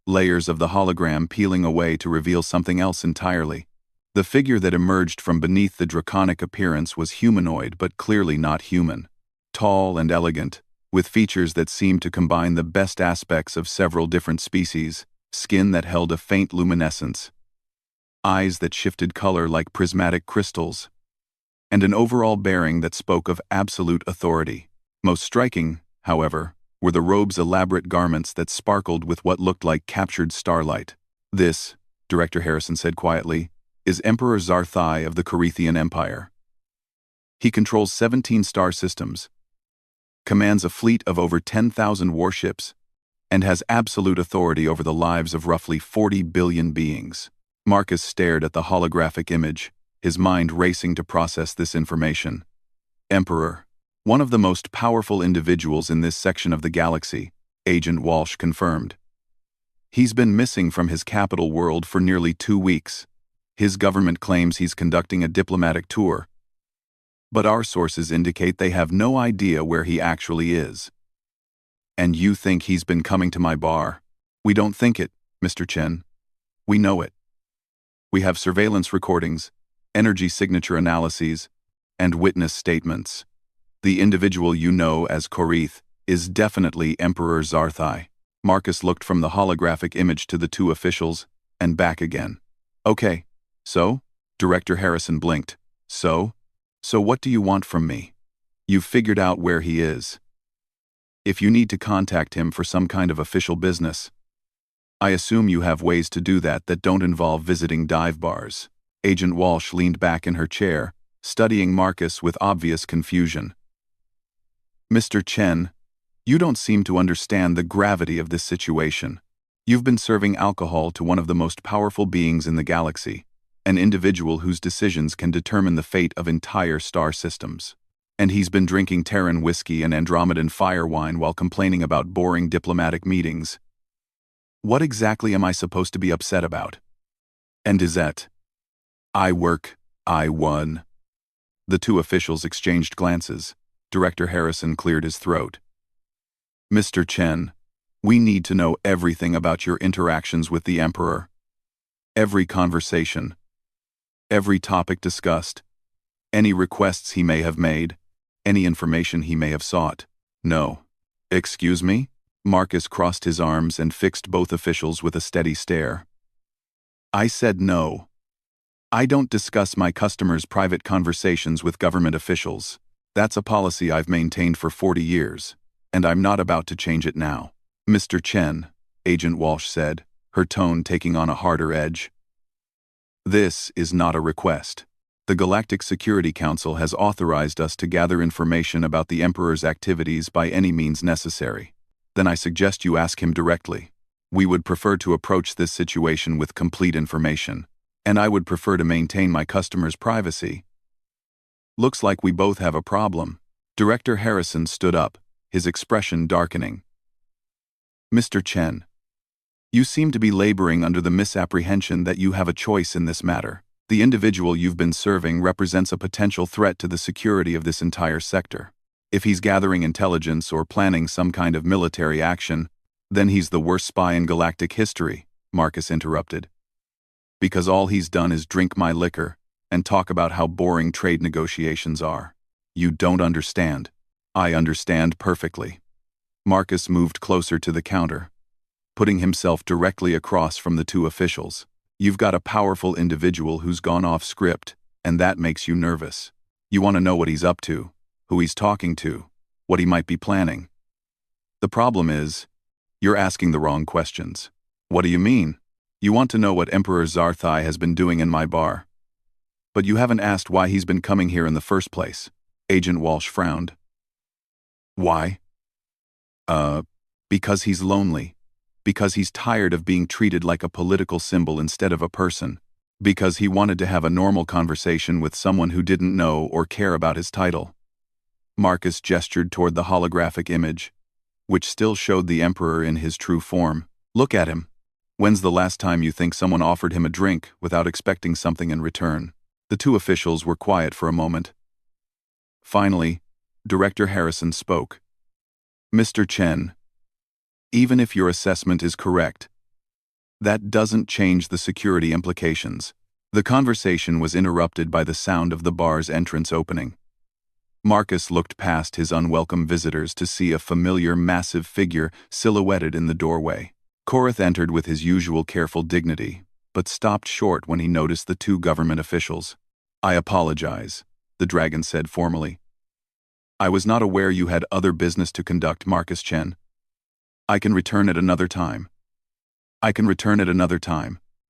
Layers of the hologram peeling away to reveal something else entirely. The figure that emerged from beneath the draconic appearance was humanoid but clearly not human. Tall and elegant, with features that seemed to combine the best aspects of several different species, skin that held a faint luminescence, eyes that shifted color like prismatic crystals, and an overall bearing that spoke of absolute authority. Most striking, however, were the robe's elaborate garments that sparkled with what looked like captured starlight. This, Director Harrison said quietly, is Emperor Zarthai of the Corethian Empire. He controls 17 star systems, commands a fleet of over 10,000 warships, and has absolute authority over the lives of roughly 40 billion beings. Marcus stared at the holographic image, his mind racing to process this information. Emperor, one of the most powerful individuals in this section of the galaxy, Agent Walsh confirmed. He's been missing from his capital world for nearly 2 weeks. His government claims he's conducting a diplomatic tour, but our sources indicate they have no idea where he actually is. And you think he's been coming to my bar? We don't think it, Mr. Chen. We know it. We have surveillance recordings, energy signature analyses, and witness statements. The individual you know as Koreth is definitely Emperor Zarthai. Marcus looked from the holographic image to the 2 officials and back again. Okay, so? Director Harrison blinked. So what do you want from me? You've figured out where he is. If you need to contact him for some kind of official business, I assume you have ways to do that don't involve visiting dive bars. Agent Walsh leaned back in her chair, studying Marcus with obvious confusion. Mr. Chen, you don't seem to understand the gravity of this situation. You've been serving alcohol to one of the most powerful beings in the galaxy, an individual whose decisions can determine the fate of entire star systems. And he's been drinking Terran whiskey and Andromedan fire wine while complaining about boring diplomatic meetings. What exactly am I supposed to be upset about? And is that? I work, I won. The two officials exchanged glances. Director Harrison cleared his throat. Mr. Chen, we need to know everything about your interactions with the Emperor. Every conversation. Every topic discussed. Any requests he may have made. Any information he may have sought. No. Excuse me? Marcus crossed his arms and fixed both officials with a steady stare. I said no. I don't discuss my customers' private conversations with government officials. That's a policy I've maintained for 40 years, and I'm not about to change it now. Mr. Chen, Agent Walsh said, her tone taking on a harder edge. This is not a request. The Galactic Security Council has authorized us to gather information about the Emperor's activities by any means necessary. Then I suggest you ask him directly. We would prefer to approach this situation with complete information, and I would prefer to maintain my customers' privacy. Looks like we both have a problem. Director Harrison stood up, his expression darkening. Mr. Chen, you seem to be laboring under the misapprehension that you have a choice in this matter. The individual you've been serving represents a potential threat to the security of this entire sector. If he's gathering intelligence or planning some kind of military action, then he's the worst spy in galactic history, Marcus interrupted. Because all he's done is drink my liquor and talk about how boring trade negotiations are. You don't understand. I understand perfectly. Marcus moved closer to the counter, putting himself directly across from the two officials. You've got a powerful individual who's gone off script, and that makes you nervous. You want to know what he's up to, who he's talking to, what he might be planning. The problem is, you're asking the wrong questions. What do you mean? You want to know what Emperor Zarthai has been doing in my bar. But you haven't asked why he's been coming here in the first place. Agent Walsh frowned. Why? Because he's lonely. Because he's tired of being treated like a political symbol instead of a person. Because he wanted to have a normal conversation with someone who didn't know or care about his title. Marcus gestured toward the holographic image, which still showed the Emperor in his true form. Look at him. When's the last time you think someone offered him a drink without expecting something in return? The two officials were quiet for a moment. Finally, Director Harrison spoke. Mr. Chen, even if your assessment is correct, that doesn't change the security implications. The conversation was interrupted by the sound of the bar's entrance opening. Marcus looked past his unwelcome visitors to see a familiar, massive figure silhouetted in the doorway. Korath entered with his usual careful dignity, but stopped short when he noticed the two government officials. I apologize, the dragon said formally. I was not aware you had other business to conduct, Marcus Chen. I can return at another time.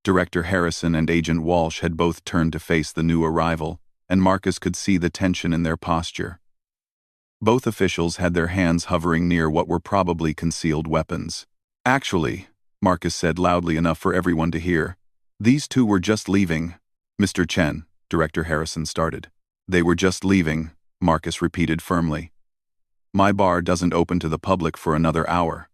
Director Harrison and Agent Walsh had both turned to face the new arrival, and Marcus could see the tension in their posture. Both officials had their hands hovering near what were probably concealed weapons. Actually, Marcus said loudly enough for everyone to hear, these two were just leaving. Mr. Chen, Director Harrison started. They were just leaving, Marcus repeated firmly. My bar doesn't open to the public for another hour,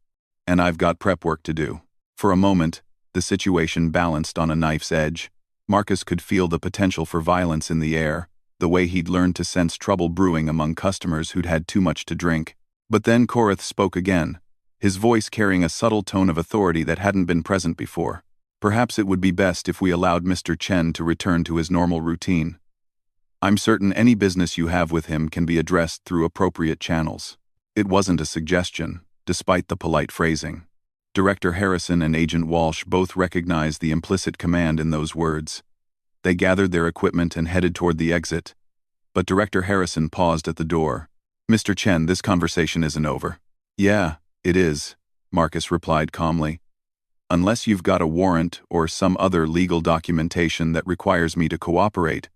and I've got prep work to do. For a moment, the situation balanced on a knife's edge. Marcus could feel the potential for violence in the air, the way he'd learned to sense trouble brewing among customers who'd had too much to drink. But then Korath spoke again, his voice carrying a subtle tone of authority that hadn't been present before. Perhaps it would be best if we allowed Mr. Chen to return to his normal routine. I'm certain any business you have with him can be addressed through appropriate channels. It wasn't a suggestion, despite the polite phrasing. Director Harrison and Agent Walsh both recognized the implicit command in those words. They gathered their equipment and headed toward the exit. But Director Harrison paused at the door. Mr. Chen, this conversation isn't over. Yeah, it is, Marcus replied calmly. Unless you've got a warrant or some other legal documentation that requires me to cooperate,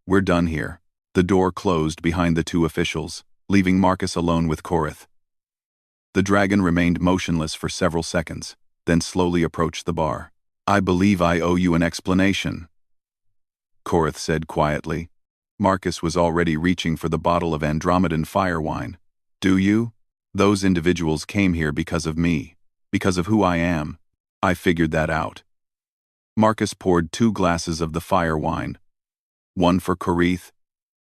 we're done here. The door closed behind the two officials, leaving Marcus alone with Korath. The dragon remained motionless for several seconds, then slowly approached the bar. I believe I owe you an explanation, Korath said quietly. Marcus was already reaching for the bottle of Andromedan fire wine. Do you? Those individuals came here because of me, because of who I am. I figured that out. Marcus poured 2 glasses of the fire wine, one for Coreth,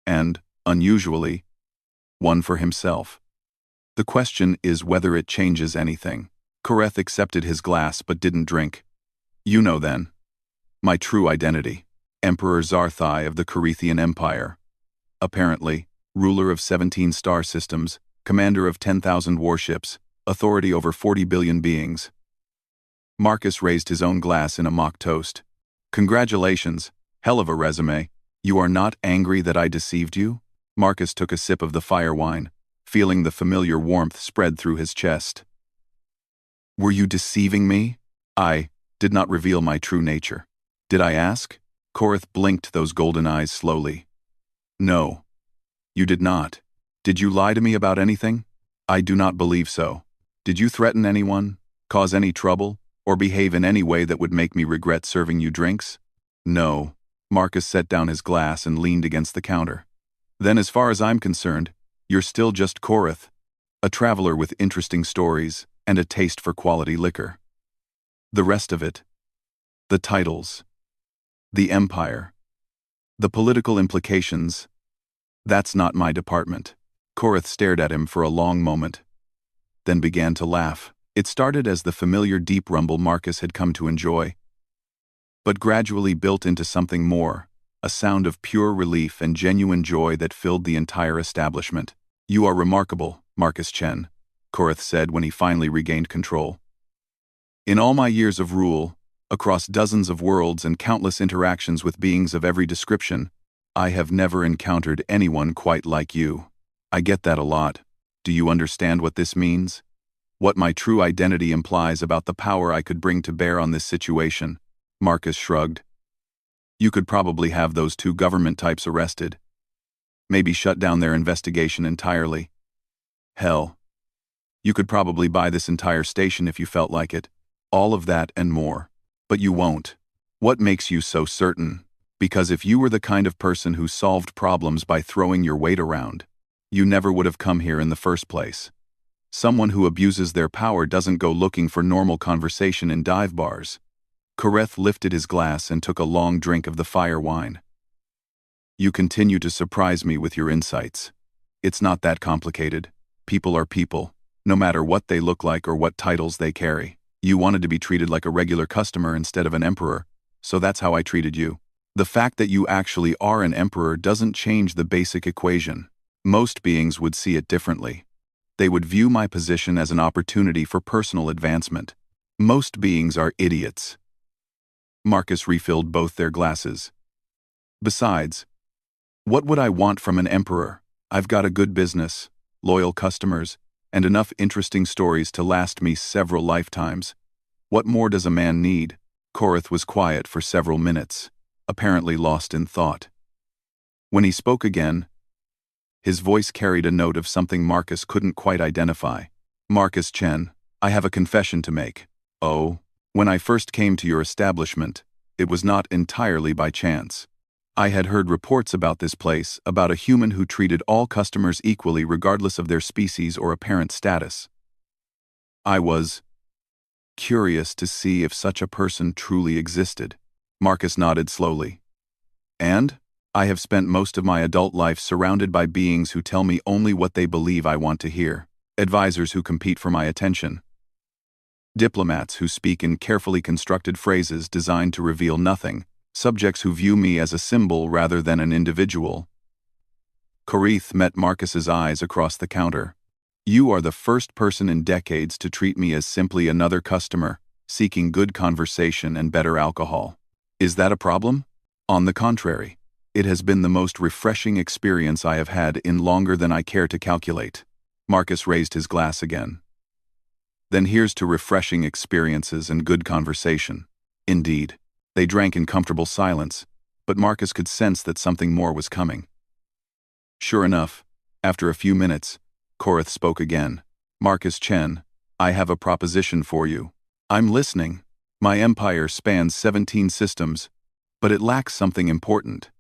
and, unusually, one for himself. The question is whether it changes anything. Coreth accepted his glass but didn't drink. You know then. My true identity. Emperor Zarthai of the Corethian Empire. Apparently, ruler of 17 star systems, commander of 10,000 warships, authority over 40 billion beings. Marcus raised his own glass in a mock toast. Congratulations, hell of a resume. You are not angry that I deceived you? Marcus took a sip of the fire wine, feeling the familiar warmth spread through his chest. Were you deceiving me? I did not reveal my true nature. Did I ask? Coreth blinked those golden eyes slowly. No. You did not. Did you lie to me about anything? I do not believe so. Did you threaten anyone, cause any trouble, or behave in any way that would make me regret serving you drinks? No. Marcus set down his glass and leaned against the counter. Then as far as I'm concerned, you're still just Coreth, a traveler with interesting stories and a taste for quality liquor. The rest of it, the titles, the empire, the political implications, that's not my department. Coreth stared at him for a long moment, then began to laugh. It started as the familiar deep rumble Marcus had come to enjoy, but gradually built into something more, a sound of pure relief and genuine joy that filled the entire establishment. You are remarkable, Marcus Chen, Coreth said when he finally regained control. In all my years of rule, across dozens of worlds and countless interactions with beings of every description, I have never encountered anyone quite like you. I get that a lot. Do you understand what this means? What my true identity implies about the power I could bring to bear on this situation? Marcus shrugged. You could probably have those 2 government types arrested. Maybe shut down their investigation entirely. Hell, you could probably buy this entire station if you felt like it. All of that and more. But you won't. What makes you so certain? Because if you were the kind of person who solved problems by throwing your weight around, you never would have come here in the first place. Someone who abuses their power doesn't go looking for normal conversation in dive bars. Coreth lifted his glass and took a long drink of the fire wine. You continue to surprise me with your insights. It's not that complicated. People are people, no matter what they look like or what titles they carry. You wanted to be treated like a regular customer instead of an emperor, so that's how I treated you. The fact that you actually are an emperor doesn't change the basic equation. Most beings would see it differently. They would view my position as an opportunity for personal advancement. Most beings are idiots. Marcus refilled both their glasses. Besides, what would I want from an emperor? I've got a good business, loyal customers, and enough interesting stories to last me several lifetimes. What more does a man need? Coreth was quiet for several minutes, apparently lost in thought. When he spoke again, his voice carried a note of something Marcus couldn't quite identify. Marcus Chen, I have a confession to make. Oh, when I first came to your establishment, it was not entirely by chance. I had heard reports about this place, about a human who treated all customers equally regardless of their species or apparent status. I was curious to see if such a person truly existed. Marcus nodded slowly. And I have spent most of my adult life surrounded by beings who tell me only what they believe I want to hear, advisors who compete for my attention, diplomats who speak in carefully constructed phrases designed to reveal nothing, subjects who view me as a symbol rather than an individual. Coreth met Marcus's eyes across the counter. You are the first person in decades to treat me as simply another customer, seeking good conversation and better alcohol. Is that a problem? On the contrary, it has been the most refreshing experience I have had in longer than I care to calculate. Marcus raised his glass again. Then here's to refreshing experiences and good conversation. Indeed. They drank in comfortable silence, but Marcus could sense that something more was coming. Sure enough, after a few minutes, Coreth spoke again. Marcus Chen, I have a proposition for you. I'm listening. My empire spans 17 systems, but it lacks something important.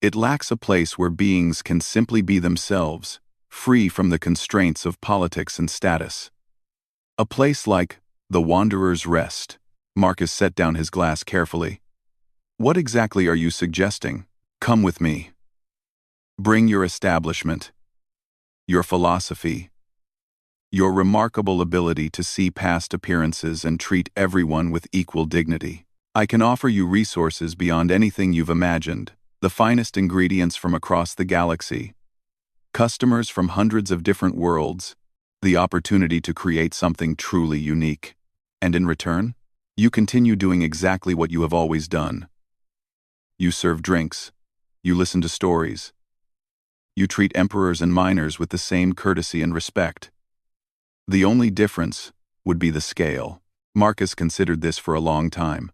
It lacks a place where beings can simply be themselves, free from the constraints of politics and status. A place like the Wanderer's Rest. Marcus set down his glass carefully. What exactly are you suggesting? Come with me. Bring your establishment, your philosophy, your remarkable ability to see past appearances and treat everyone with equal dignity. I can offer you resources beyond anything you've imagined, the finest ingredients from across the galaxy, customers from hundreds of different worlds, the opportunity to create something truly unique. And in return, you continue doing exactly what you have always done. You serve drinks. You listen to stories. You treat emperors and minors with the same courtesy and respect. The only difference would be the scale. Marcus considered this for a long time,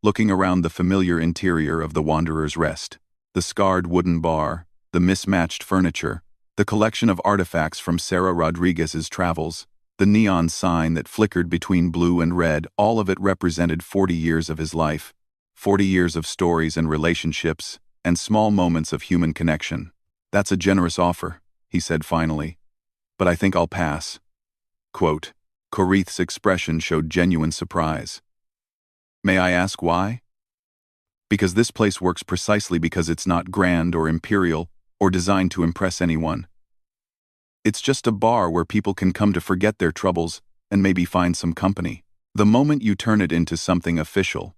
looking around the familiar interior of the Wanderer's Rest, the scarred wooden bar, the mismatched furniture, the collection of artifacts from Sarah Rodriguez's travels, the neon sign that flickered between blue and red. All of it represented 40 years of his life, 40 years of stories and relationships, and small moments of human connection. That's a generous offer, he said finally, but I think I'll pass. Quote, Corith's expression showed genuine surprise. May I ask why? Because this place works precisely because it's not grand or imperial or designed to impress anyone. It's just a bar where people can come to forget their troubles and maybe find some company. The moment you turn it into something official,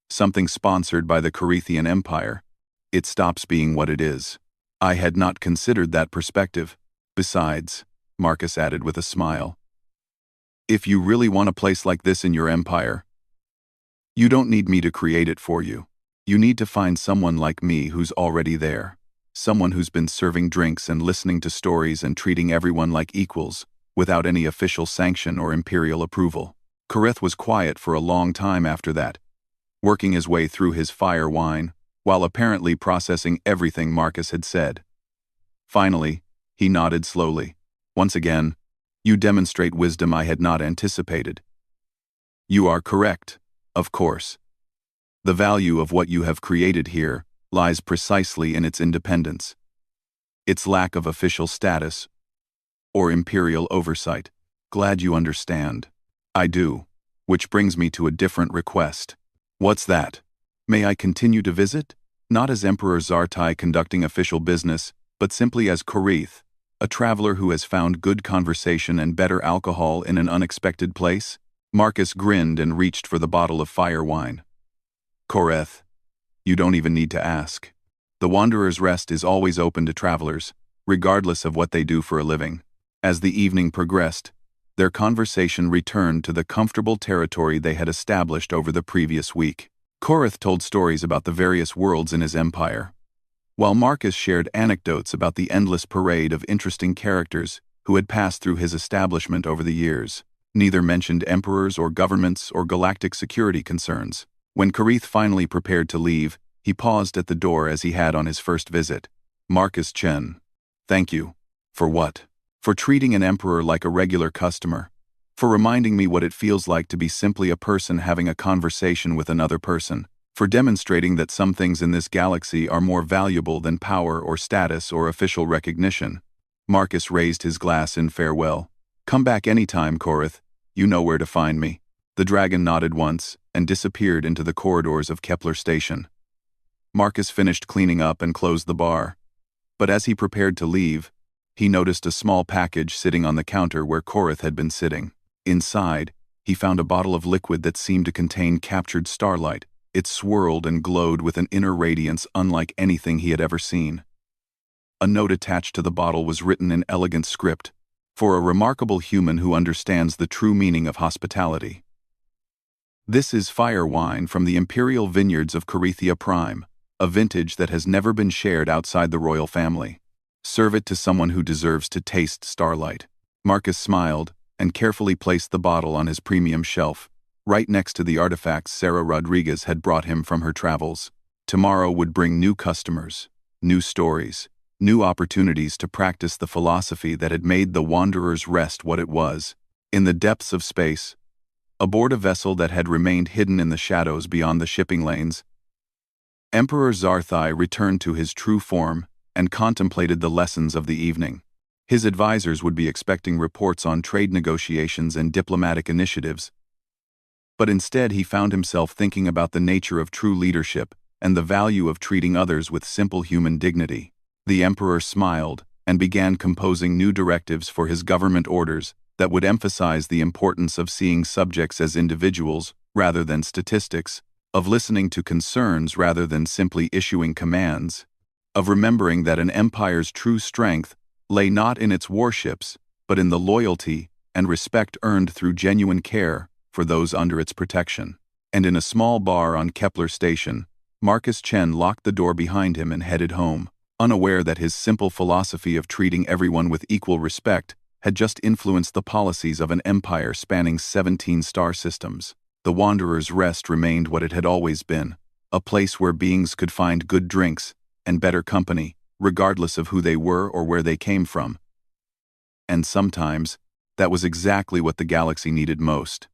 something sponsored by the Corithian Empire, it stops being what it is. I had not considered that perspective. Besides, Marcus added with a smile, if you really want a place like this in your empire, you don't need me to create it for you. You need to find someone like me who's already there. Someone who's been serving drinks and listening to stories and treating everyone like equals, without any official sanction or imperial approval. Corith was quiet for a long time after that, working his way through his fire wine, while apparently processing everything Marcus had said. Finally, he nodded slowly. Once again, you demonstrate wisdom I had not anticipated. You are correct, of course. The value of what you have created here lies precisely in its independence, its lack of official status or imperial oversight. Glad you understand. I do, which brings me to a different request. What's that? May I continue to visit? Not as Emperor Zartai conducting official business, but simply as Corith, a traveler who has found good conversation and better alcohol in an unexpected place? Marcus grinned and reached for the bottle of fire wine. Corith, you don't even need to ask. The Wanderer's Rest is always open to travelers, regardless of what they do for a living. As the evening progressed, their conversation returned to the comfortable territory they had established over the previous week. Corith told stories about the various worlds in his empire, while Marcus shared anecdotes about the endless parade of interesting characters who had passed through his establishment over the years. Neither mentioned emperors or governments or galactic security concerns. When Corith finally prepared to leave, he paused at the door as he had on his first visit. Marcus Chen. Thank you. For what? For treating an emperor like a regular customer. For reminding me what it feels like to be simply a person having a conversation with another person. For demonstrating that some things in this galaxy are more valuable than power or status or official recognition. Marcus raised his glass in farewell. Come back anytime, Corith. You know where to find me. The dragon nodded once and disappeared into the corridors of Kepler Station. Marcus finished cleaning up and closed the bar. But as he prepared to leave, he noticed a small package sitting on the counter where Corith had been sitting. Inside, he found a bottle of liquid that seemed to contain captured starlight. It swirled and glowed with an inner radiance unlike anything he had ever seen. A note attached to the bottle was written in elegant script, for a remarkable human who understands the true meaning of hospitality. This is fire wine from the imperial vineyards of Corithia Prime, a vintage that has never been shared outside the royal family. Serve it to someone who deserves to taste starlight. Marcus smiled and carefully placed the bottle on his premium shelf, right next to the artifacts Sarah Rodriguez had brought him from her travels. Tomorrow would bring new customers, new stories, new opportunities to practice the philosophy that had made the Wanderer's Rest what it was. In the depths of space, aboard a vessel that had remained hidden in the shadows beyond the shipping lanes, Emperor Zarthai returned to his true form and contemplated the lessons of the evening. His advisors would be expecting reports on trade negotiations and diplomatic initiatives, But instead he found himself thinking about the nature of true leadership and the value of treating others with simple human dignity. The emperor smiled and began composing new directives for his government orders that would emphasize the importance of seeing subjects as individuals rather than statistics, of listening to concerns rather than simply issuing commands, of remembering that an empire's true strength lay not in its warships, but in the loyalty and respect earned through genuine care for those under its protection. And in a small bar on Kepler Station, Marcus Chen locked the door behind him and headed home, unaware that his simple philosophy of treating everyone with equal respect had just influenced the policies of an empire spanning 17 star systems. The Wanderer's Rest remained what it had always been, a place where beings could find good drinks and better company, regardless of who they were or where they came from. And sometimes, that was exactly what the galaxy needed most.